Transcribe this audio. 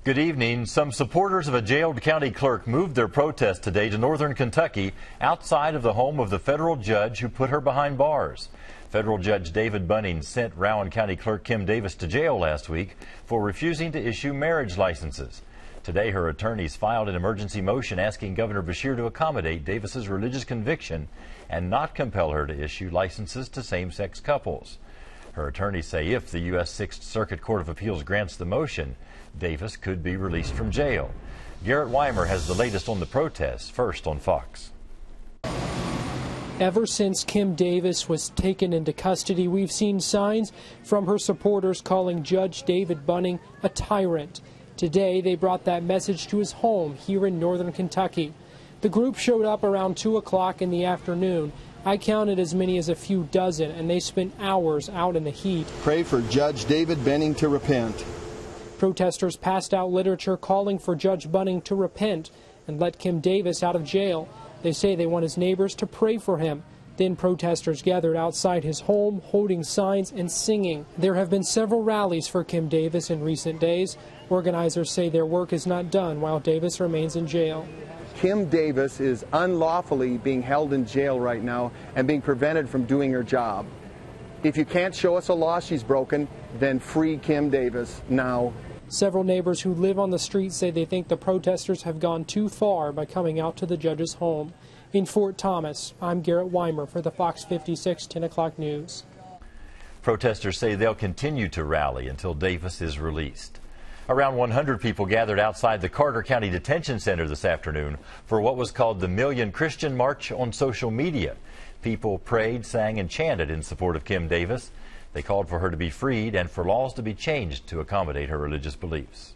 Good evening. Some supporters of a jailed county clerk moved their protest today to northern Kentucky outside of the home of the federal judge who put her behind bars. Federal Judge David Bunning sent Rowan County Clerk Kim Davis to jail last week for refusing to issue marriage licenses. Today, her attorneys filed an emergency motion asking Governor Beshear to accommodate Davis's religious conviction and not compel her to issue licenses to same-sex couples. Her attorneys say if the U.S. Sixth Circuit Court of Appeals grants the motion, Davis could be released from jail. Garrett Weimer has the latest on the protests, first on Fox. Ever since Kim Davis was taken into custody, we've seen signs from her supporters calling Judge David Bunning a tyrant. Today, they brought that message to his home here in northern Kentucky. The group showed up around 2 o'clock in the afternoon. I counted as many as a few dozen, and they spent hours out in the heat. Pray for Judge David Bunning to repent. Protesters passed out literature calling for Judge Bunning to repent and let Kim Davis out of jail. They say they want his neighbors to pray for him. Then protesters gathered outside his home, holding signs and singing. There have been several rallies for Kim Davis in recent days. Organizers say their work is not done while Davis remains in jail. Kim Davis is unlawfully being held in jail right now and being prevented from doing her job. If you can't show us a law she's broken, then free Kim Davis now. Several neighbors who live on the street say they think the protesters have gone too far by coming out to the judge's home. In Fort Thomas, I'm Garrett Weimer for the Fox 56 10 o'clock news. Protesters say they'll continue to rally until Davis is released. Around 100 people gathered outside the Carter County Detention Center this afternoon for what was called the Million Christian March on social media. People prayed, sang, and chanted in support of Kim Davis. They called for her to be freed and for laws to be changed to accommodate her religious beliefs.